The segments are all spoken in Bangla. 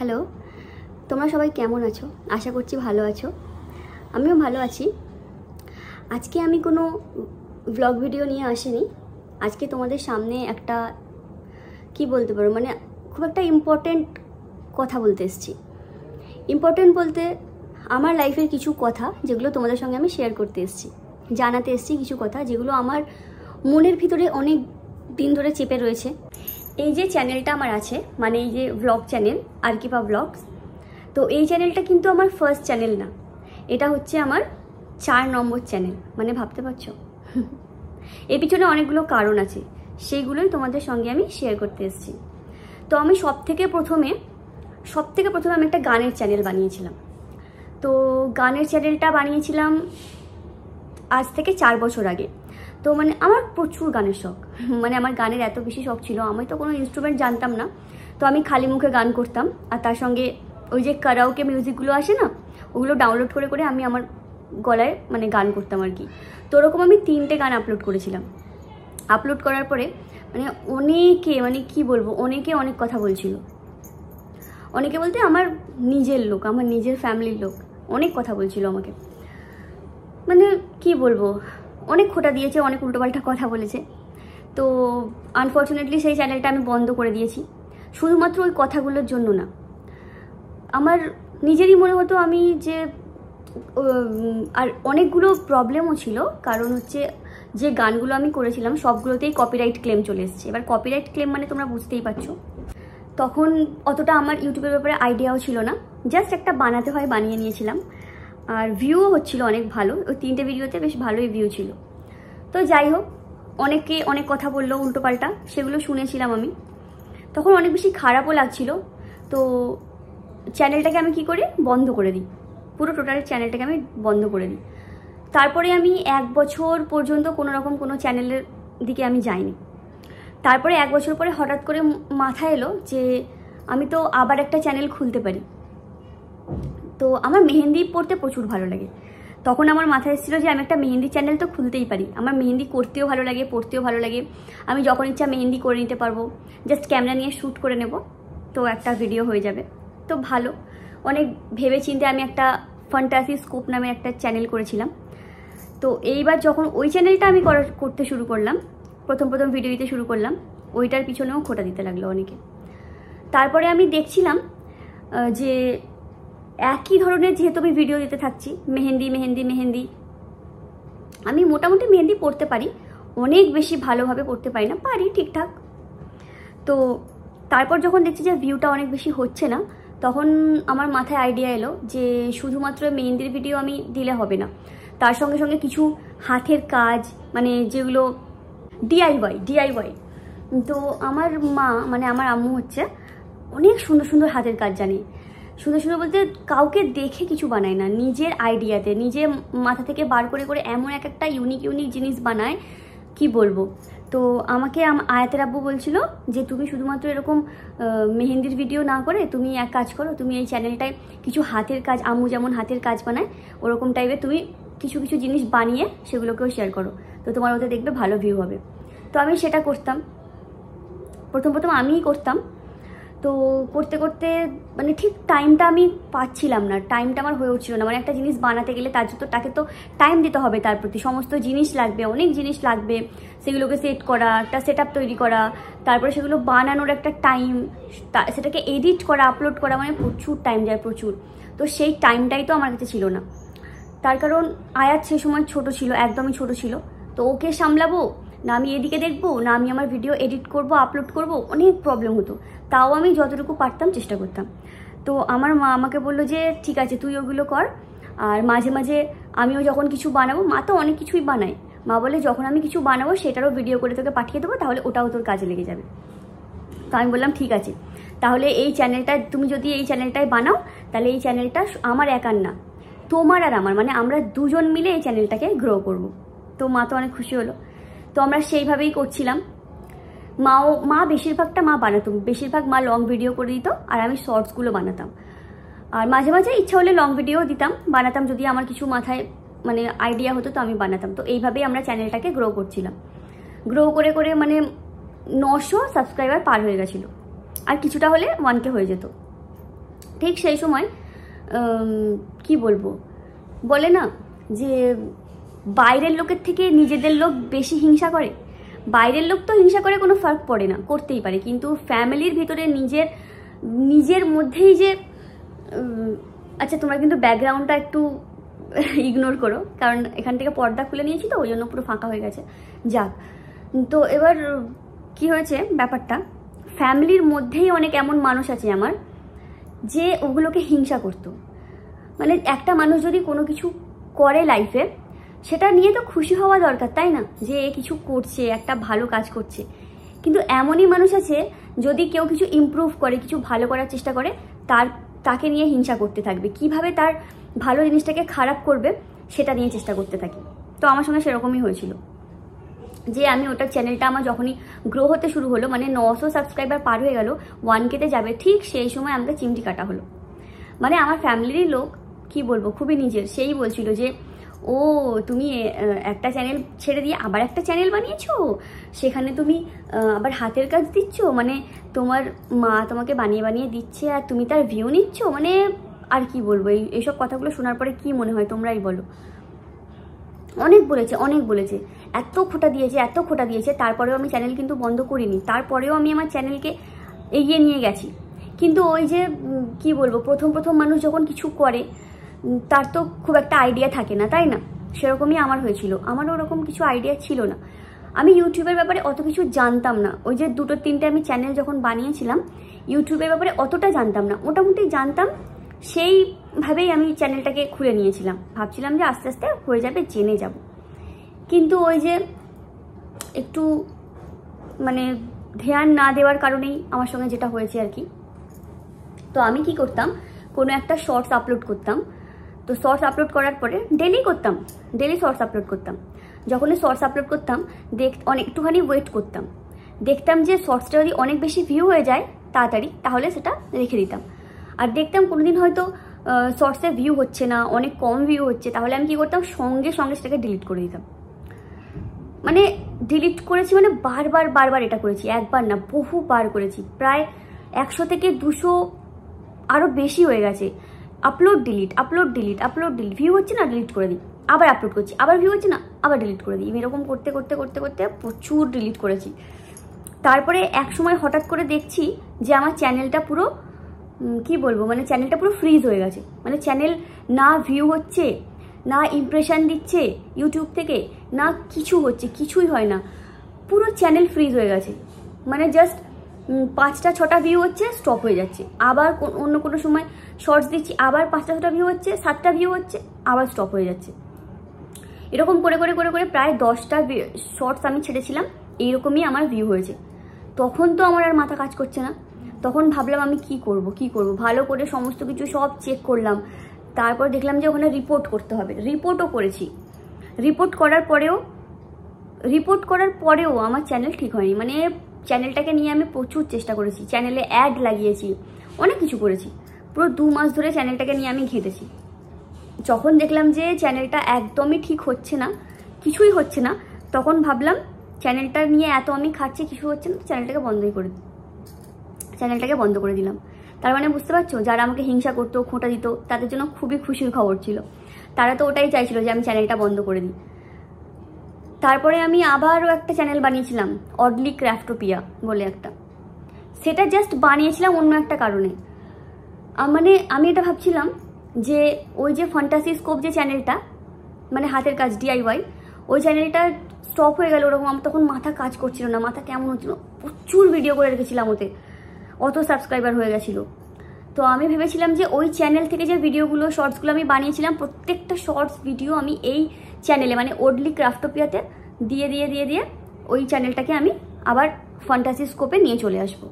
হ্যালো, তোমরা সবাই কেমন আছো? আশা করছি ভালো আছো। আমিও ভালো আছি। আজকে আমি কোনো ব্লগ ভিডিও নিয়ে আসিনি। আজকে তোমাদের সামনে একটা কি বলতে পারো, মানে খুব একটা ইম্পর্টেন্ট কথা বলতে এসেছি। ইম্পর্টেন্ট বলতে আমার লাইফের কিছু কথা যেগুলো তোমাদের সঙ্গে আমি শেয়ার করতে এসেছি, জানাতে এসেছি কিছু কথা যেগুলো আমার মনের ভিতরে অনেক দিন ধরে চেপে রয়েছে। এই যে চ্যানেলটা আমার আছে, মানে এই যে ব্লগ চ্যানেল আরকিপা ব্লগস, তো এই চ্যানেলটা কিন্তু আমার ফার্স্ট চ্যানেল না, এটা হচ্ছে আমার 4 নম্বর চ্যানেল। মানে ভাবতে পারছো? এর পিছনে অনেকগুলো কারণ আছে, সেইগুলোই তোমাদের সঙ্গে আমি শেয়ার করতে এসেছি। তো আমি সব থেকে প্রথমে আমি একটা গানের চ্যানেল বানিয়েছিলাম। তো গানের চ্যানেলটা বানিয়েছিলাম আজ থেকে 4 বছর আগে। তো মানে আমার প্রচুর গানের শখ, মানে আমার গানের এত বেশি শখ ছিল। আমি তো কোনো ইনস্ট্রুমেন্ট জানতাম না, তো আমি খালি মুখে গান করতাম। আর তার সঙ্গে ওই যে কারাওকে মিউজিকগুলো আসে না, ওগুলো ডাউনলোড করে করে আমি আমার গলায় মানে গান করতাম আর কি। তো ওরকম আমি 3টে গান আপলোড করেছিলাম। আপলোড করার পরে মানে অনেকে, মানে কি বলবো, অনেকে অনেক কথা বলছিল। অনেকে বলতে আমার নিজের লোক, আমার নিজের ফ্যামিলির লোক অনেক কথা বলছিল আমাকে। মানে কি বলবো, অনেক খোঁটা দিয়েছে, অনেক উল্টোপাল্টা কথা বলেছে। তো আনফর্চুনেটলি সেই চ্যানেলটা আমি বন্ধ করে দিয়েছি। শুধুমাত্র ওই কথাগুলোর জন্য না, আমার নিজেরই মনে হতো আমি যে আর অনেকগুলো প্রবলেমও ছিল। কারণ হচ্ছে যে গানগুলো আমি করেছিলাম সবগুলোতেই কপিরাইট ক্লেম চলে এসেছে। এবার কপিরাইট ক্লেম মানে তোমরা বুঝতেই পারছো। তখন অতটা আমার ইউটিউবের ব্যাপারে আইডিয়াও ছিল না, জাস্ট একটা বানাতে হয় বানিয়ে নিয়েছিলাম। আর ভিউও হচ্ছিল অনেক ভালো, ওই 3টে ভিডিওতে বেশ ভালোই ভিউ ছিল। তো যাই হোক, অনেকে অনেক কথা বললো উল্টোপাল্টা, সেগুলো শুনেছিলাম আমি। তখন অনেক বেশি খারাপও লাগছিল। তো চ্যানেলটাকে আমি কি করি, বন্ধ করে দিই। পুরো টোটাল চ্যানেলটাকে আমি বন্ধ করে দিই। তারপরে আমি 1 বছর পর্যন্ত কোনো রকম কোনো চ্যানেলের দিকে আমি যাইনি। তারপরে 1 বছর পরে হঠাৎ করে মাথায় এলো যে আমি তো আবার একটা চ্যানেল খুলতে পারি। তো আমার মেহেন্দি পড়তে প্রচুর ভালো লাগে। তখন আমার মাথায় এসেছিলো যে আমি একটা মেহেন্দি চ্যানেল তো খুলতেই পারি। আমার মেহেন্দি করতেও ভালো লাগে, পড়তেও ভালো লাগে। আমি যখন ইচ্ছা মেহেন্দি করে নিতে পারবো, জাস্ট ক্যামেরা নিয়ে শ্যুট করে নেব, তো একটা ভিডিও হয়ে যাবে। তো ভালো, অনেক ভেবে চিন্তে আমি একটা ফ্যান্টাসি স্কোপ নামে একটা চ্যানেল করেছিলাম। তো এইবার যখন ওই চ্যানেলটা আমি করতে শুরু করলাম, প্রথম ভিডিও দিতে শুরু করলাম, ওইটার পিছনেও খোঁটা দিতে লাগলো অনেকে। তারপরে আমি দেখছিলাম যে একই ধরনের যেহেতু আমি ভিডিও দিতে থাকছি, মেহেন্দি মেহেন্দি মেহেন্দি, আমি মোটামুটি মেহেন্দি পড়তে পারি, অনেক বেশি ভালোভাবে পড়তে পারি না, পারি ঠিকঠাক। তো তারপর যখন দেখছি যে ভিউটা অনেক বেশি হচ্ছে না, তখন আমার মাথায় আইডিয়া এলো যে শুধুমাত্র মেহেন্দির ভিডিও আমি দিলে হবে না, তার সঙ্গে সঙ্গে কিছু হাতের কাজ, মানে যেগুলো ডিআইওয়াই। তো আমার মা, মানে আমার আম্মু হচ্ছে অনেক সুন্দর সুন্দর হাতের কাজ জানে। সুন্দর সুন্দর বলতে কাউকে দেখে কিছু বানায় না, নিজের আইডিয়াতে, নিজে মাথা থেকে বার করে করে এমন একটা ইউনিক জিনিস বানায়, কি বলবো। তো আমাকে আয়াতের আব্বু বলছিল যে তুমি শুধুমাত্র এরকম মেহেন্দির ভিডিও না করে তুমি এক কাজ করো, তুমি এই চ্যানেলটায় কিছু হাতের কাজ, আম্মু যেমন হাতের কাজ বানায় ওরকম টাইপের তুমি কিছু কিছু জিনিস বানিয়ে সেগুলোকেও শেয়ার করো, তো তোমার ওতে দেখবে ভালো ভিউ হবে। তো আমি সেটা করতাম, প্রথম আমিই করতাম। তো করতে করতে মানে ঠিক টাইমটা আমি পাচ্ছিলাম না, টাইমটা আমার হয়ে উঠছিল না। মানে একটা জিনিস বানাতে গেলে তাকে তো টাইম দিতে হবে, তার প্রতি সমস্ত জিনিস লাগবে, অনেক জিনিস লাগবে, সেগুলোকে সেট করা, একটা সেট আপ তৈরি করা, তারপরে সেগুলো বানানোর একটা টাইম, সেটাকে এডিট করা, আপলোড করা, মানে প্রচুর টাইম যায়, প্রচুর। তো সেই টাইমটাই তো আমার কাছে ছিল না। তার কারণ আয়াত সেই সময় ছোট ছিল, একদমই ছোট ছিল। তো ওকে সামলাবো না, আমি এদিকে দেখবো না, আমি আমার ভিডিও এডিট করব, আপলোড করব, অনেক প্রবলেম হতো। তাও আমি যতটুকু পারতাম চেষ্টা করতাম। তো আমার মা আমাকে বললো যে ঠিক আছে তুই ওগুলো কর, আর মাঝে মাঝে আমিও যখন কিছু বানাবো, মা তো অনেক কিছুই বানায়, মা বলে যখন আমি কিছু বানাবো সেটারও ভিডিও করে তোকে পাঠিয়ে দেবো, তাহলে ওটাও তোর কাজে লেগে যাবে। তো আমি বললাম ঠিক আছে, তাহলে এই চ্যানেলটা তুমি যদি এই চ্যানেলটায় বানাও, তাহলে এই চ্যানেলটা আমার একার না, তোমার আর আমার, মানে আমরা দুজন মিলে এই চ্যানেলটাকে গ্রো করব। তো মা তো অনেক খুশি হলো। তো আমরা সেইভাবেই করছিলাম। মা বেশিরভাগটা মা বানাতো, বেশিরভাগ মা লং ভিডিও করে দিত, আর আমি শর্টসগুলো বানাতাম। আর মাঝে মাঝে ইচ্ছা হলে লং ভিডিও বানাতাম, যদি আমার কিছু মাথায় মানে আইডিয়া হতো তো আমি বানাতাম। তো এইভাবেই আমরা চ্যানেলটাকে গ্রো করছিলাম। গ্রো করে করে মানে 900 সাবস্ক্রাইবার পার হয়ে গেছিলো, আর কিছুটা হলে 1K হয়ে যেত। ঠিক সেই সময় কি বলবো, বলে না যে বাইরের লোকের থেকে নিজেদের লোক বেশি হিংসা করে। বাইরের লোক তো হিংসা করে, কোনো ফার্ক পড়ে না, করতেই পারে, কিন্তু ফ্যামিলির ভিতরে নিজের মধ্যেই যে আচ্ছা তোমরা কিন্তু ব্যাকগ্রাউন্ডটা একটু ইগনোর করো, কারণ এখান থেকে পর্দা খুলে নিয়েছি তো ওই জন্য পুরো ফাঁকা হয়ে গেছে। যাক, তো এবার কি হয়েছে ব্যাপারটা, ফ্যামিলির মধ্যেই অনেক এমন মানুষ আছে আমার যে ওগুলোকে হিংসা করতো। মানে একটা মানুষ যদি কোনো কিছু করে লাইফে, সেটা নিয়ে তো খুশি হওয়া দরকার, তাই না, যে এ কিছু করছে, একটা ভালো কাজ করছে। কিন্তু এমনই মানুষ আছে যদি কেউ কিছু ইমপ্রুভ করে, কিছু ভালো করার চেষ্টা করে, তাকে নিয়ে হিংসা করতে থাকবে, কিভাবে তার ভালো জিনিসটাকে খারাপ করবে সেটা নিয়ে চেষ্টা করতে থাকি। তো আমার সঙ্গে সেরকমই হয়েছিল যে আমি ওটার চ্যানেলটা আমার যখনই গ্রো হতে শুরু হলো, মানে 900 সাবস্ক্রাইবার পার হয়ে গেল, 1K-তে যাবে, ঠিক সেই সময় আমাকে চিমটি কাটা হলো। মানে আমার ফ্যামিলিরই লোক, কি বলবো, খুবই নিজের, সেই বলছিল যে ও তুমি একটা চ্যানেল ছেড়ে দিয়ে আবার একটা চ্যানেল বানিয়েছো, সেখানে তুমি আবার হাতের কাজ দিচ্ছ, মানে তোমার মা তোমাকে বানিয়ে বানিয়ে দিচ্ছে আর তুমি তার ভিউ নিচ্ছ। মানে আর কি বলবো, এইসব কথাগুলো শোনার পরে কি মনে হয় তোমরাই বলো। অনেক বলেছে, এত খোটা দিয়েছে, তারপরেও আমি চ্যানেল কিন্তু বন্ধ করিনি, তারপরেও আমি আমার চ্যানেলকে এগিয়ে নিয়ে গেছি। কিন্তু ওই যে কি বলবো, প্রথম মানুষ যখন কিছু করে তার তো খুব একটা আইডিয়া থাকে না, তাই না, সেরকমই আমার হয়েছিল। আমারও ওরকম কিছু আইডিয়া ছিল না, আমি ইউটিউবের ব্যাপারে অত কিছু জানতাম না। ওই যে 2-3টে আমি চ্যানেল যখন বানিয়েছিলাম, ইউটিউবের ব্যাপারে অতটা জানতাম না, মোটামুটি জানতাম, সেইভাবেই আমি চ্যানেলটাকে খুলে নিয়েছিলাম, ভাবছিলাম যে আস্তে আস্তে হয়ে যাবে, জেনে যাব। কিন্তু ওই যে একটু মানে ধ্যান না দেওয়ার কারণেই আমার সঙ্গে যেটা হয়েছে আর কি। তো আমি কি করতাম, কোনো একটা শর্টস আপলোড করতাম, তো শর্টস আপলোড করার পরে ডেলি শর্টস আপলোড করতাম। যখনই শর্টস আপলোড করতাম একটুখানি ওয়েট করতাম, দেখতাম যে শর্টসটা যদি অনেক বেশি ভিউ হয়ে যায় তাড়াতাড়ি, তাহলে সেটা রেখে দিতাম। আর দেখতাম কোনোদিন হয়তো শর্টসে ভিউ হচ্ছে না, অনেক কম ভিউ হচ্ছে, তাহলে আমি কি করতাম, সঙ্গে সেটাকে ডিলিট করে দিতাম। মানে ডিলিট করেছি, মানে বারবার এটা করেছি, একবার না বহুবার করেছি, প্রায় 100 থেকে 200 আরও বেশি হয়ে গেছে। আপলোড ডিলিট, ভিউ হচ্ছে না ডিলিট করে দিই, আবার আপলোড করছি, আবার ভিউ হচ্ছে না, আবার ডিলিট করে দিই। এরকম করতে প্রচুর ডিলিট করেছি। তারপরে এক সময় হঠাৎ করে দেখছি যে আমার চ্যানেলটা পুরো কি বলবো, মানে চ্যানেলটা পুরো ফ্রিজ হয়ে গেছে। মানে চ্যানেল না ভিউ হচ্ছে, না ইমপ্রেশন দিচ্ছে ইউটিউব থেকে, না কিছু হচ্ছে, কিছুই হয় না, পুরো চ্যানেল ফ্রিজ হয়ে গেছে। মানে জাস্ট 5টা-6টা ভিউ হচ্ছে, স্টপ হয়ে যাচ্ছে। আবার অন্য কোনো সময় শর্টস দিচ্ছি, আবার 5টা-6টা ভিউ হচ্ছে, 7টা ভিউ হচ্ছে, আবার স্টপ হয়ে যাচ্ছে। এরকম করে প্রায় 10টা শর্টস আমি ছেড়েছিলাম, এইরকমই আমার ভিউ হয়েছে। তখন তো আমার আর মাথা কাজ করছে না, তখন ভাবলাম আমি কি করব, ভালো করে সমস্ত কিছু সব চেক করলাম। তারপর দেখলাম যে ওখানে রিপোর্ট করতে হবে, রিপোর্টও করেছি। রিপোর্ট করার পরেও আমার চ্যানেল ঠিক হয়নি। মানে চ্যানেলটাকে নিয়ে আমি প্রচুর চেষ্টা করেছি, চ্যানেলে অ্যাড লাগিয়েছি, অনেক কিছু করেছি, পুরো 2 মাস ধরে চ্যানেলটাকে নিয়ে আমি ঘেঁটেছি। যখন দেখলাম যে চ্যানেলটা একদমই ঠিক হচ্ছে না, কিছুই হচ্ছে না, তখন ভাবলাম চ্যানেলটা নিয়ে এত আমি খাচ্ছি, কিছু হচ্ছে না, চ্যানেলটাকে বন্ধ করে দিলাম। তার মানে বুঝতে পারছো, যারা আমাকে হিংসা করতো, খোঁটা দিত, তাদের জন্য খুবই খুশির খবর ছিল। তারা তো ওটাই চাইছিল যে আমি চ্যানেলটা বন্ধ করে দিই। তারপরে আমি আবারও একটা চ্যানেল বানিয়েছিলাম, অডলি ক্রাফটোপিয়া বলে একটা। সেটা জাস্ট বানিয়েছিলাম অন্য একটা কারণে। মানে আমি এটা ভাবছিলাম যে ওই যে ফ্যান্টাসি স্কোপ যে চ্যানেলটা, মানে হাতের কাজ DIY, ওই চ্যানেলটা স্টপ হয়ে গেল। ওরকম আমার তখন মাথা কাজ করছিল না, মাথা কেমন হচ্ছিল, প্রচুর ভিডিও করে রেখেছিলাম, অত সাবস্ক্রাইবার হয়ে গেছিলো। তো আমি ভেবেছিলাম যে ওই চ্যানেল থেকে যে ভিডিওগুলো, শর্টসগুলো আমি বানিয়েছিলাম, প্রত্যেকটা শর্টস ভিডিও আমি এই চ্যানেলে, মানে অডলি ক্রাফটোপিয়াতে দিয়ে ওই চ্যানেলটাকে আমি আবার ফ্যান্টাসি স্কোপে নিয়ে চলে আসবো।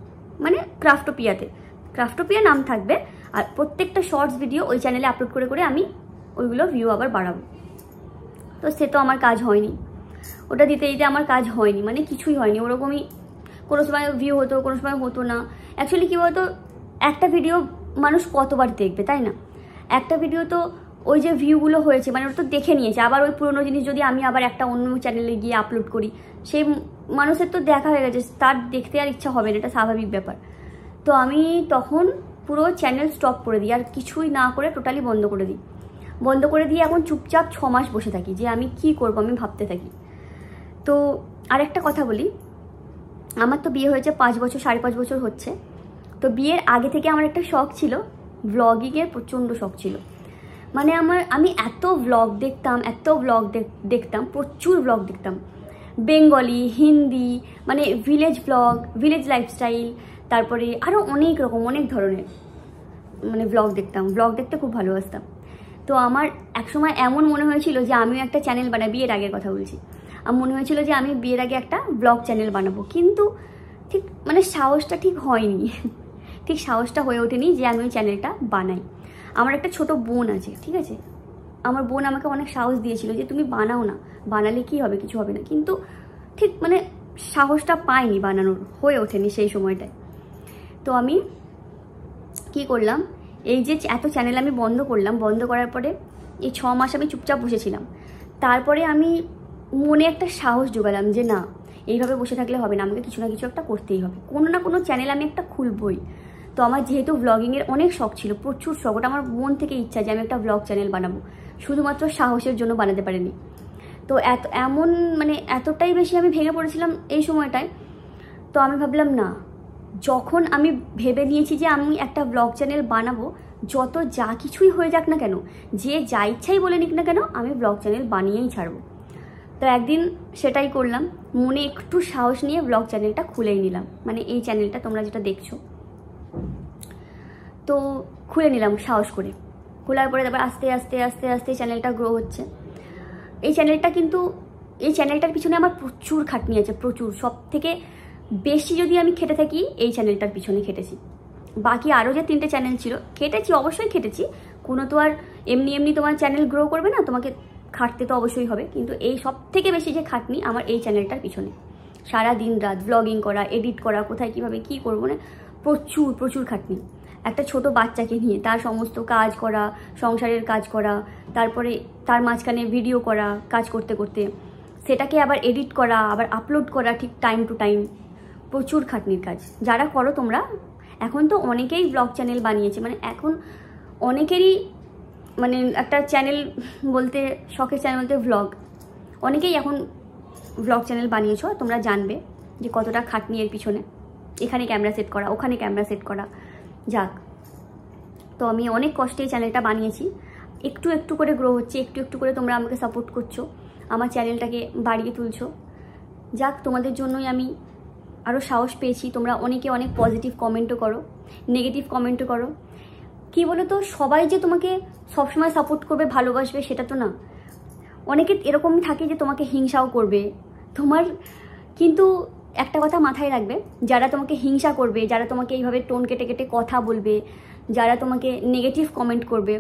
মানে ক্রাফটোপিয়া নাম থাকবে, আর প্রত্যেকটা শর্টস ভিডিও ওই চ্যানেলে আপলোড করে আমি ওইগুলো ভিউ আবার বাড়াবো। তো সে তো আমার কাজ হয়নি, ওটা দিতে আমার কাজ হয়নি, মানে কিছুই হয়নি। ওরকমই কোনো সময় ভিউ হতো, কোনো সময় হতো না। অ্যাকচুয়ালি কী বলতো, একটা ভিডিও মানুষ কতবার দেখবে, তাই না? একটা ভিডিও তো ওই যে ভিউগুলো হয়েছে, মানে ওটা তো দেখে নিয়েছে। আবার ওই পুরোনো জিনিস যদি আমি আবার একটা অন্য চ্যানেলে গিয়ে আপলোড করি, সেই মানুষের তো দেখা হয়ে গেছে, তার দেখতে আর ইচ্ছা হবে না, এটা স্বাভাবিক ব্যাপার। তো আমি তখন পুরো চ্যানেল স্টপ করে দিই, আর কিছুই না করে টোটালি বন্ধ করে দিই। বন্ধ করে দিয়ে এখন চুপচাপ 6 মাস বসে থাকি যে আমি কি করব, আমি ভাবতে থাকি। তো আরেকটা কথা বলি, আমার তো বিয়ে হয়েছে 5 বছর, 5.5 বছর হচ্ছে। তো বিয়ের আগে থেকে আমার একটা শখ ছিল, ব্লগিংয়ের প্রচণ্ড শখ ছিল। মানে আমি এত ব্লগ দেখতাম, প্রচুর ব্লগ দেখতাম, বেঙ্গলি, হিন্দি, মানে ভিলেজ ব্লগ, ভিলেজ লাইফস্টাইল, তারপরে আরও অনেক রকম অনেক ধরনের মানে ব্লগ দেখতাম। ব্লগ দেখতে খুব ভালোবাসতাম। তো আমার একসময় এমন মনে হয়েছিল যে আমিও একটা চ্যানেল বানাই, বিয়ের আগের কথা বলছি। আমার মনে হয়েছিল যে আমি বিয়ের আগে একটা ব্লগ চ্যানেল বানাবো, কিন্তু ঠিক মানে সাহসটা ঠিক হয়নি, ঠিক সাহসটা হয়ে ওঠেনি যে আমি ওই চ্যানেলটা বানাই। আমার একটা ছোট বোন আছে, ঠিক আছে, আমার বোন আমাকে অনেক সাহস দিয়েছিল যে তুমি বানাও না, বানালে কি হবে, কিছু হবে না, কিন্তু ঠিক মানে সাহসটা পাইনি বানানোর, হয়ে ওঠেনি সেই সময়টায়। তো আমি কি করলাম, এই যে এত চ্যানেল আমি বন্ধ করলাম, বন্ধ করার পরে এই 6 মাস আমি চুপচাপ বসেছিলাম। তারপরে আমি মনে একটা সাহস জোগালাম যে না, এইভাবে বসে থাকলে হবে না, আমাকে কিছু না কিছু একটা করতেই হবে, কোনো না কোনো চ্যানেল আমি একটা খুলবই। তো আমার যেহেতু ব্লগিংয়ের অনেক শখ ছিল, প্রচুর শখ, ওটা আমার মন থেকে ইচ্ছা যে আমি একটা ব্লগ চ্যানেল বানাবো, শুধুমাত্র সাহসের জন্য বানাতে পারিনি। তো এমন মানে এতটাই বেশি আমি ভেঙে পড়েছিলাম এই সময়টায়। তো আমি ভাবলাম না, যখন আমি ভেবে নিয়েছি যে আমি একটা ব্লগ চ্যানেল বানাবো, যত যা কিছুই হয়ে যাক না কেন, যে যা ইচ্ছাই বলে নিক না কেন, আমি ব্লগ চ্যানেল বানিয়েই ছাড়বো। তো একদিন সেটাই করলাম, মনে একটু সাহস নিয়ে ব্লগ চ্যানেলটা খুলেই নিলাম, মানে এই চ্যানেলটা তোমরা যেটা দেখছো। তো খুলে নিলাম সাহস করে, খোলার পরে তারপর আস্তে আস্তে আস্তে আস্তে চ্যানেলটা গ্রো হচ্ছে। এই চ্যানেলটার পিছনে আমার প্রচুর খাটনি আছে, প্রচুর, সব থেকে বেশি যদি আমি খেটে থাকি এই চ্যানেলটার পিছনে খেটেছি। বাকি আরও যে 3টে চ্যানেল ছিল, খেটেছি, অবশ্যই খেটেছি, কোনো তো আর এমনি এমনি তোমার চ্যানেল গ্রো করবে না, তোমাকে খাটতে তো অবশ্যই হবে। কিন্তু এই সব থেকে বেশি যে খাটনি আমার এই চ্যানেলটার পিছনে, সারা দিন রাত ব্লগিং করা, এডিট করা, কোথায় কীভাবে কী করবো না, প্রচুর প্রচুর খাটনি। একটা ছোট বাচ্চাকে নিয়ে তার সমস্ত কাজ করা, সংসারের কাজ করা, তারপরে তার মাঝখানে ভিডিও করা, কাজ করতে করতে সেটাকে আবার এডিট করা, আবার আপলোড করা ঠিক টাইম টু টাইম, প্রচুর খাটনির কাজ। যারা করো তোমরা, এখন তো অনেকেই ব্লগ চ্যানেল বানিয়েছে, মানে এখন অনেকেরই মানে একটা চ্যানেল বলতে, শখের চ্যানেল বলতে ব্লগ, অনেকেই এখন ব্লগ চ্যানেল বানিয়েছো, তোমরা জানবে যে কতটা খাটনি এর পিছনে। এখানে ক্যামেরা সেট করা, ওখানে ক্যামেরা সেট করা, যাক। তো আমি অনেক কষ্টে এই চ্যানেলটা বানিয়েছি, একটু একটু করে গ্রো হচ্ছে, একটু একটু করে তোমরা আমাকে সাপোর্ট করছো, আমার চ্যানেলটাকে বাড়িয়ে তুলছো। যাক, তোমাদের জন্যই আমি আরও সাহস পেয়েছি। তোমরা অনেকে অনেক পজিটিভ কমেন্টও করো, নেগেটিভ কমেন্টও করো। কি বলো তো, সবাই যে তোমাকে সবসময় সাপোর্ট করবে, ভালোবাসবে, সেটা তো না। অনেকে এরকম থাকে যে তোমাকে হিংসাও করবে তোমার। কিন্তু একটা কথা মাথায় রাখবে, যারা তোমাকে হিংসা করবে, যারা তোমাকে এইভাবে টোন কেটে কেটে কথা বলবে, যারা তোমাকে নেগেটিভ কমেন্ট করবে,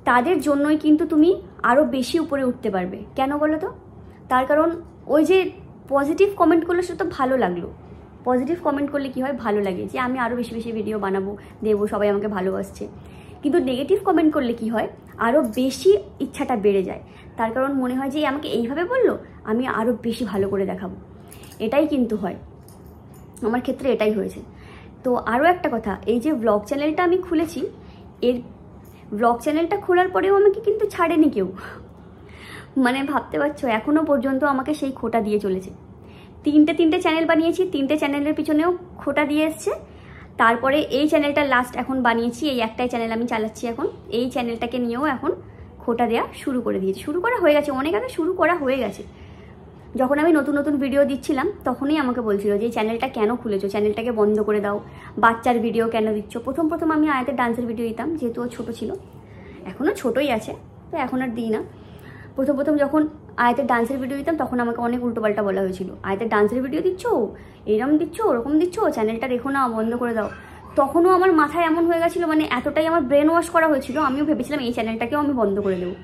তাদের জন্যই কিন্তু তুমি আরও বেশি উপরে উঠতে পারবে। কেন বলো তো? তার কারণ ওই যে পজিটিভ কমেন্ট করলে সেটা তো ভালো লাগলো, পজিটিভ কমেন্ট করলে কি হয়, ভালো লাগে যে আমি আরও বেশি বেশি ভিডিও বানাবো, দেবো, সবাই আমাকে ভালোবাসছে। কিন্তু নেগেটিভ কমেন্ট করলে কি হয়, আরও বেশি ইচ্ছাটা বেড়ে যায়। তার কারণ মনে হয় যে আমাকে এইভাবে বললো, আমি আরও বেশি ভালো করে দেখাবো। এটাই কিন্তু হয়, আমার ক্ষেত্রে এটাই হয়েছে। তো আরও একটা কথা, এই যে ব্লগ চ্যানেলটা আমি খুলেছি, এর ব্লগ চ্যানেলটা খোলার পরেও আমাকে কিন্তু ছাড়েনি কেউ। মানে ভাবতে পারছো, এখনও পর্যন্ত আমাকে সেই খোটা দিয়ে চলেছে। তিনটে চ্যানেল বানিয়েছি, 3টে চ্যানেলের পিছনেও খোটা দিয়ে এসছে। তারপরে এই চ্যানেলটা লাস্ট এখন বানিয়েছি, এই একটাই চ্যানেল আমি চালাচ্ছি এখন। এই চ্যানেলটাকে নিয়েও এখন খোটা দেওয়া শুরু করে দিয়েছি, শুরু করা হয়ে গেছে, অনেক আগে শুরু করা হয়ে গেছে। যখন আমি নতুন নতুন ভিডিও দিচ্ছিলাম, তখনই আমাকে বলছিল যে এই চ্যানেলটা কেন খুলেছো, চ্যানেলটাকে বন্ধ করে দাও, বাচ্চার ভিডিও কেন দিচ্ছ। প্রথম আমি আয়াতের ডান্সের ভিডিও দিতাম, যেহেতু ও ছোটো ছিল, এখনও ছোটোই আছে, তো এখন আর দিই না। প্রথম যখন আয়াতের ডান্সের ভিডিও দিতাম, তখন আমাকে অনেক উল্টোপাল্টা বলা হয়েছিল, আয়াতের ডান্সের ভিডিও দিচ্ছ, এরকম দিচ্ছ, ওরকম দিচ্ছ, চ্যানেলটা রেখো না, বন্ধ করে দাও। তখনও আমার মাথায় এমন হয়ে গেছিলো, মানে এতটাই আমার ব্রেন ওয়াশ করা হয়েছিল, আমিও ভেবেছিলাম এই চ্যানেলটাকেও আমি বন্ধ করে দেবো।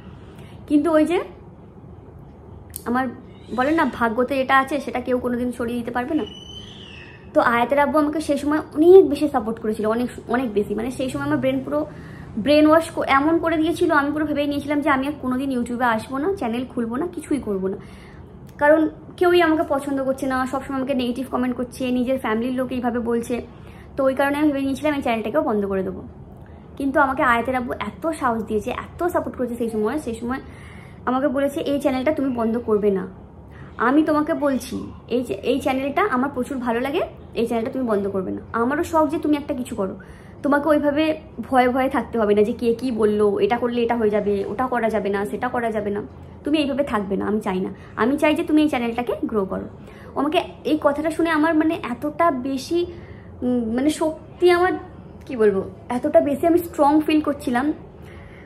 কিন্তু ওই যে আমার বলেন না, ভাগ্যতে এটা আছে, সেটা কেউ কোনোদিন সরিয়ে দিতে পারবে না। তো আয়াতের আব্বু আমাকে সেই সময় অনেক বেশি সাপোর্ট করেছিল, অনেক বেশি। মানে সেই সময় আমার ব্রেন ওয়াশ এমন করে দিয়েছিল, আমি পুরো ভেবেই নিয়েছিলাম যে আমি আর কোনোদিন ইউটিউবে আসবো না, চ্যানেল খুলবো না, কিছুই করবো না। কারণ কেউই আমাকে পছন্দ করছে না, সবসময় আমাকে নেগেটিভ কমেন্ট করছে, নিজের ফ্যামিলির লোক এইভাবে বলছে। তো ওই কারণে আমি ভেবে নিয়েছিলাম এই চ্যানেলটাকেও বন্ধ করে দেবো। কিন্তু আমাকে আয়াতের আব্বু এত সাহস দিয়েছে, এত সাপোর্ট করেছে সেই সময় আমাকে বলেছে এই চ্যানেলটা তুমি বন্ধ করবে না। আমি তোমাকে বলছি এই চ্যানেলটা আমার প্রচুর ভালো লাগে, এই চ্যানেলটা তুমি বন্ধ করবে না। আমারও শখ যে তুমি একটা কিছু করো, তোমাকে ওইভাবে ভয়ে ভয়ে থাকতে হবে না যে কে কী বললো, এটা করলে এটা হয়ে যাবে, ওটা করা যাবে না, সেটা করা যাবে না, তুমি এইভাবে থাকবে না। আমি চাই না, আমি চাই যে তুমি এই চ্যানেলটাকে গ্রো করো। আমাকে এই কথাটা শুনে আমার মানে এতটা বেশি মানে শক্তি, আমার কি বলবো, এতটা বেশি আমি স্ট্রং ফিল করছিলাম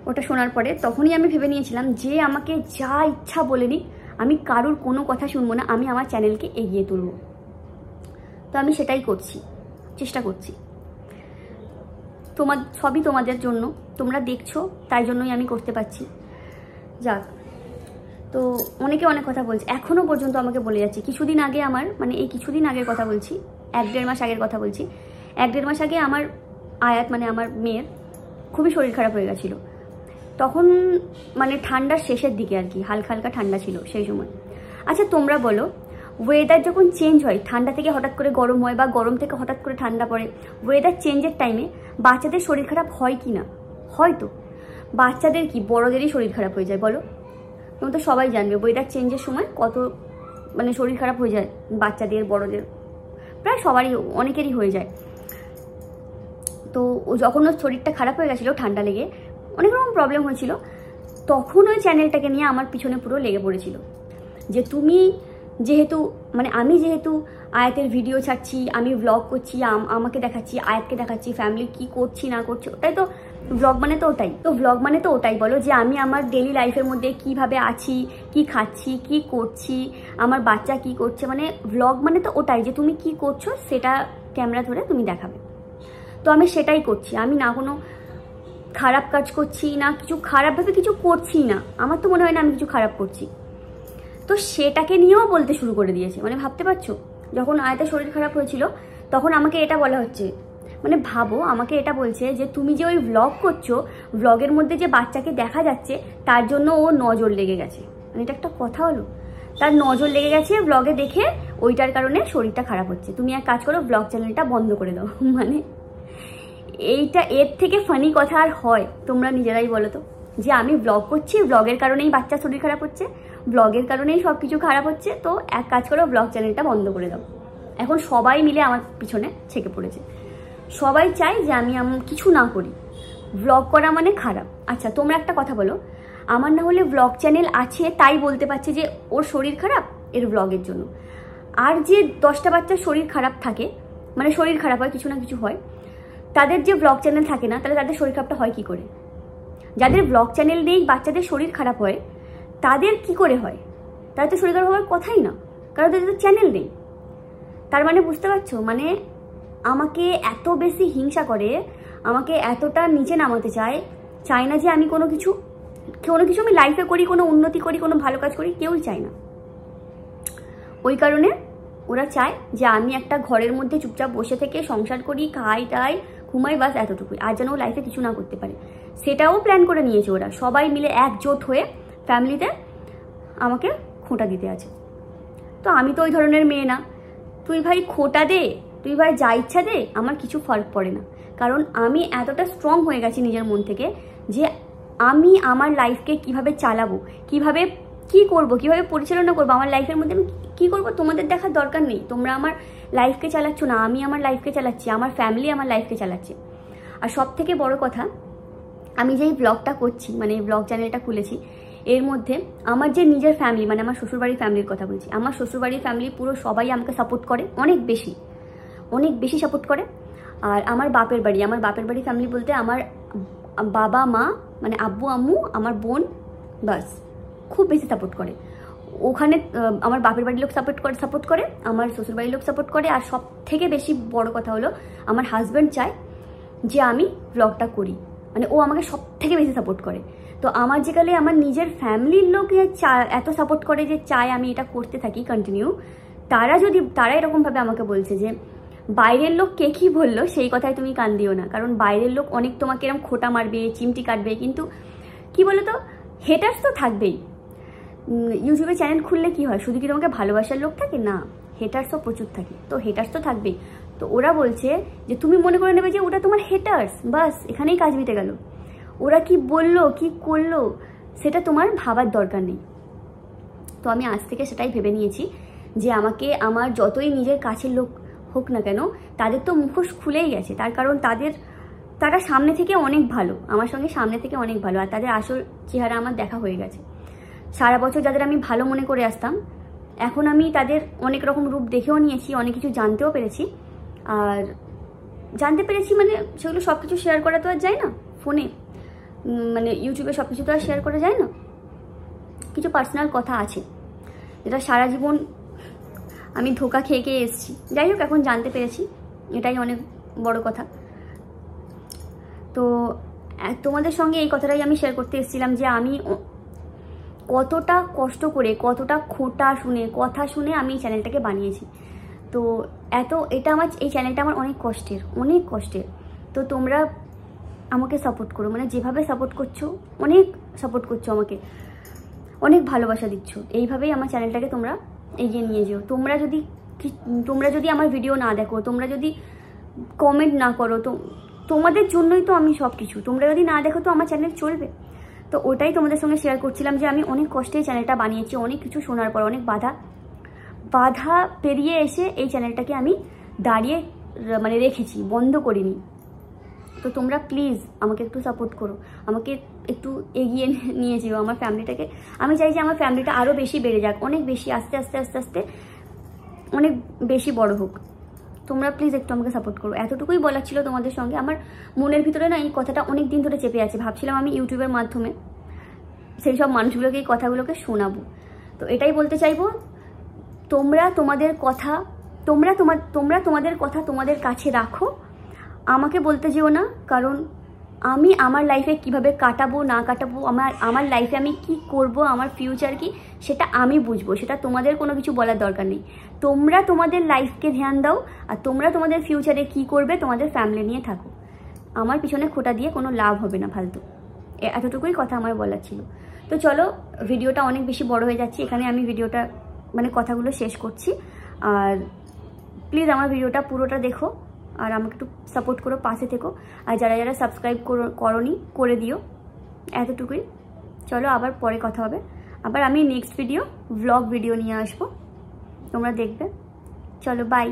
ওটা শোনার পরে। তখনই আমি ভেবে নিয়েছিলাম যে আমাকে যা ইচ্ছা বলে নিক, আমি কারুর কোনো কথা শুনবো না, আমি আমার চ্যানেলকে এগিয়ে তুলব। তো আমি সেটাই করছি, চেষ্টা করছি। সবই তোমাদের জন্য, তোমরা দেখছো তাই জন্যই আমি করতে পারছি। যাক, তো অনেকে অনেক কথা বলছে, এখনও পর্যন্ত আমাকে বলে যাচ্ছে। কিছুদিন আগে আমার মানে এই কিছুদিন আগের কথা বলছি, 1-1.5 মাস আগের কথা বলছি। 1-1.5 মাস আগে আমার আয়াত মানে আমার মেয়ের খুবই শরীর খারাপ হয়ে গেছিলো। তখন মানে ঠান্ডার শেষের দিকে আর কি, হালকা হালকা ঠান্ডা ছিল সেই সময়। আচ্ছা তোমরা বলো, ওয়েদার যখন চেঞ্জ হয়, ঠান্ডা থেকে হঠাৎ করে গরম হয় বা গরম থেকে হঠাৎ করে ঠান্ডা পড়ে, ওয়েদার চেঞ্জের টাইমে বাচ্চাদের শরীর খারাপ হয় কি না? হয়তো বাচ্চাদের কি বড়দেরই শরীর খারাপ হয়ে যায় বলো? তোমরা তো সবাই জানবে ওয়েদার চেঞ্জের সময় কত মানে শরীর খারাপ হয়ে যায়, বাচ্চাদের বড়দের প্রায় সবারই, অনেকেরই হয়ে যায়। তো যখন ওর শরীরটা খারাপ হয়ে গেছিলো, ঠান্ডা লেগে অনেক রকম প্রবলেম হয়েছিল, তখন ওই চ্যানেলটাকে নিয়ে আমার পিছনে পুরো লেগে পড়েছিল যে তুমি যেহেতু মানে আমি যেহেতু আয়াতের ভিডিও ছাড়ছি, আমি ব্লগ করছি, আমাকে দেখাচ্ছি, আয়াতকে দেখাচ্ছি, ফ্যামিলি কি করছি না করছি, ওটাই তো ব্লগ মানে। তো ওটাই তো ব্লগ মানে, তো ওটাই বলো যে আমি আমার ডেইলি লাইফের মধ্যে কিভাবে আছি, কি খাচ্ছি, কি করছি, আমার বাচ্চা কি করছে, মানে ব্লগ মানে তো ওটাই যে তুমি কি করছো সেটা ক্যামেরা ধরে তুমি দেখাবে। তো আমি সেটাই করছি, আমি না কোনো খারাপ কাজ করছি না, কিছু খারাপভাবে কিছু করছি না, আমার তো মনে হয় না আমি কিছু খারাপ করছি। তো সেটাকে নিয়েও বলতে শুরু করে দিয়েছে, মানে ভাবতে পারছো, যখন আয়াতের শরীর খারাপ হয়েছিল তখন আমাকে এটা বলা হচ্ছে, মানে ভাবো আমাকে এটা বলছে যে তুমি যে ওই ব্লগ করছো, ব্লগের মধ্যে যে বাচ্চাকে দেখা যাচ্ছে তার জন্য ও নজর লেগে গেছে। মানে এটা একটা কথা হলো? তার নজর লেগে গেছে ব্লগে দেখে, ওইটার কারণে শরীরটা খারাপ হচ্ছে, তুমি এক কাজ করো ব্লগ চ্যানেলটা বন্ধ করে দাও। মানে এইটা এর থেকে ফানি কথা আর হয়? তোমরা নিজেরাই বলো তো, যে আমি ব্লগ করছি, ব্লগের কারণেই বাচ্চার শরীর খারাপ হচ্ছে, ব্লগের কারণেই সব কিছু খারাপ হচ্ছে, তো এক কাজ করো ব্লগ চ্যানেলটা বন্ধ করে দাও। এখন সবাই মিলে আমার পিছনে ছেকে পড়েছে, সবাই চায় যে আমি কিছু না করি, ব্লগ করা মানে খারাপ। আচ্ছা তোমরা একটা কথা বলো, আমার না হলে ব্লগ চ্যানেল আছে তাই বলতে পারছে যে ওর শরীর খারাপ এর ব্লগের জন্য, আর যে 10টা বাচ্চার শরীর খারাপ থাকে, মানে শরীর খারাপ হয়, কিছু না কিছু হয়, তাদের যে ব্লগ চ্যানেল থাকে না, তাহলে তাদের শরীর খারাপটা হয় কি করে? যাদের ব্লগ চ্যানেল নেই বাচ্চাদের শরীর খারাপ হয়, তাদের কি করে হয়? তাদের তো শরীর খারাপ হওয়ার কথাই না, কারণ তাদের তো চ্যানেল নেই। তার মানে বুঝতে পারছো, মানে আমাকে এত বেশি হিংসা করে, আমাকে এতটা নিচে নামাতে চায় না যে আমি কোনো কিছু আমি লাইফে করি, কোনো উন্নতি করি, কোনো ভালো কাজ করি, কেউই চায় না। ওই কারণে ওরা চায় যে আমি একটা ঘরের মধ্যে চুপচাপ বসে থেকে সংসার করি, খাই টাই ঘুমাই, বাস এতটুকুই, আর যেন ও লাইফে কিছু না করতে পারে। সেটাও প্ল্যান করে নিয়েছে ওরা, সবাই মিলে একজোট হয়ে ফ্যামিলিতে আমাকে খোঁটা দিতে আছে। তো আমি তো ওই ধরনের মেয়ে না, তুই ভাই খোঁটা দে, তুই ভাই যা ইচ্ছা দে, আমার কিছু ফরক পড়ে না, কারণ আমি এতটা স্ট্রং হয়ে গেছি নিজের মন থেকে যে আমি আমার লাইফকে কিভাবে চালাবো, কিভাবে কি করব, কিভাবে পরিচালনা করবো আমার লাইফের মধ্যে, আমি কি করব তোমাদের দেখার দরকার নেই। তোমরা আমার লাইফকে চালাচ্ছ না, আমি আমার লাইফকে চালাচ্ছি, আমার ফ্যামিলি আমার লাইফকে চালাচ্ছে। আর সব থেকে বড় কথা, আমি যেই ব্লগটা করছি, মানে এই ব্লগ চ্যানেলটা খুলেছি, এর মধ্যে আমার যে নিজের ফ্যামিলি, মানে আমার শ্বশুরবাড়ির ফ্যামিলির কথা বলছি, আমার শ্বশুরবাড়ির ফ্যামিলি পুরো সবাই আমাকে সাপোর্ট করে, অনেক বেশি সাপোর্ট করে। আর আমার বাপের বাড়ি ফ্যামিলি বলতে আমার বাবা মা, মানে আব্বু আম্মু, আমার বোন, বাস খুব বেশি সাপোর্ট করে। ওখানে আমার বাপের বাড়ির লোক সাপোর্ট করে, আমার শ্বশুরবাড়ির লোক সাপোর্ট করে, আর সব থেকে বেশি বড় কথা হলো আমার হাজব্যান্ড চায় যে আমি ব্লগটা করি, মানে ও আমাকে সব থেকে বেশি সাপোর্ট করে। তো আমার যেকালে আমার নিজের ফ্যামিলির লোক এত সাপোর্ট করে যে চায় আমি এটা করতে থাকি কন্টিনিউ, তারা এরকমভাবে আমাকে বলছে যে বাইরের লোক কে কী বললো সেই কথায় তুমি কান দিও না, কারণ বাইরের লোক অনেক তোমাকে এরকম খোঁটা মারবে, চিমটি কাটবে, কিন্তু কি বলো তো, হেটার্স তো থাকবেই। ইউটিউবে চ্যানেল খুললে কি হয়, শুধু কি তোমাকে ভালোবাসার লোক থাকে না, হেটার্সও প্রচুর থাকে, তো হেটার্স তো থাকবেই। তো ওরা বলছে যে তুমি মনে করে নেবে যে ওটা তোমার হেটার্স, বাস এখানেই কাজ মিটে গেল। ওরা কি বললো কি করলো সেটা তোমার ভাবার দরকার নেই। তো আমি আজ থেকে সেটাই ভেবে নিয়েছি যে আমাকে আমার যতই নিজের কাছের লোক হোক না কেন, তাদের তো মুখোশ খুলেই গেছে। তার কারণ তারা সামনে থেকে অনেক ভালো, আমার সঙ্গে সামনে থেকে অনেক ভালো, আর তাদের আসল চেহারা আমার দেখা হয়ে গেছে। সারা বছর যাদের আমি ভালো মনে করে আসতাম, এখন আমি তাদের অনেক রকম রূপ দেখেও নিয়েছি, অনেক কিছু জানতেও পেরেছি। আর জানতে পেরেছি মানে সেগুলো সব কিছু শেয়ার করা তো আর যায় না ফোনে, মানে ইউটিউবে সব কিছু তো আর শেয়ার করা যায় না। কিছু পার্সোনাল কথা আছে যেটা সারা জীবন আমি ধোকা খেয়ে খেয়ে এসেছি। যাই হোক, এখন জানতে পেরেছি, এটাই অনেক বড় কথা। তো তোমাদের সঙ্গে এই কথাটাই আমি শেয়ার করতে এসেছিলাম যে আমি কতটা কষ্ট করে, কতটা কথা শুনে আমি এই চ্যানেলটাকে বানিয়েছি। তো এই চ্যানেলটা আমার অনেক কষ্টের। তো তোমরা আমাকে সাপোর্ট করো, মানে যেভাবে সাপোর্ট করছো, অনেক সাপোর্ট করছো আমাকে, অনেক ভালোবাসা দিচ্ছ। এইভাবেই আমার চ্যানেলটাকে তোমরা এগিয়ে নিয়ে যেও। তোমরা যদি আমার ভিডিও না দেখো, তোমরা যদি কমেন্ট না করো, তো তোমাদের জন্যই তো আমি সব কিছু। তোমরা যদি না দেখো তো আমার চ্যানেল চলবে? তো ওটাই তোমাদের সঙ্গে শেয়ার করছিলাম যে আমি অনেক কষ্টে এই চ্যানেলটা বানিয়েছি। অনেক কিছু শোনার পর, অনেক বাধা পেরিয়ে এসে এই চ্যানেলটাকে আমি রেখেছি, বন্ধ করিনি। তো তোমরা প্লিজ আমাকে একটু সাপোর্ট করো, আমাকে একটু এগিয়ে নিয়ে যেও আমার ফ্যামিলিটাকে। আমি চাই যে আমার ফ্যামিলিটা আরও বেশি বেড়ে যাক, অনেক বেশি, আস্তে আস্তে অনেক বেশি বড় হোক। তোমরা প্লিজ একটু আমাকে সাপোর্ট করো। এতটুকুই বলার ছিল তোমাদের সঙ্গে। আমার মনের ভিতরে না এই কথাটা অনেক দিন ধরে চেপে আছে। ভাবছিলাম আমি ইউটিউবের মাধ্যমে সেই সব মানুষগুলোকে এই কথাগুলোকে শোনাবো। তো এটাই বলতে চাইবো, তোমরা তোমাদের কথা তোমাদের কাছে রাখো, আমাকে বলতে যেও না। কারণ আমি আমার লাইফে কিভাবে কাটাবো না কাটাবো, আমার লাইফে আমি কি করব, আমার ফিউচার কি, সেটা আমি বুঝবো। সেটা তোমাদের কোনো কিছু বলার দরকার নেই। তোমরা তোমাদের লাইফকে ধ্যান দাও, আর তোমরা তোমাদের ফিউচারে কি করবে তোমাদের ফ্যামিলি নিয়ে থাকো। আমার পিছনে খোঁটা দিয়ে কোনো লাভ হবে না ফালতু। এতটুকুই কথা আমার বলার ছিল। তো চলো, ভিডিওটা অনেক বেশি বড় হয়ে যাচ্ছে, এখানে আমি ভিডিওটা কথাগুলো শেষ করছি। আর প্লিজ আমার ভিডিওটা পুরোটা দেখো, আর আমাকে একটু সাপোর্ট করো, পাশে থেকো। আর যারা সাবস্ক্রাইব করোনি করে দিও। এতটুকুই। চলো, আবার পরে কথা হবে। আবার আমি নেক্সট ভিডিও, ভ্লগ ভিডিও নিয়ে আসবো, তোমরা দেখবে। চলো, বাই।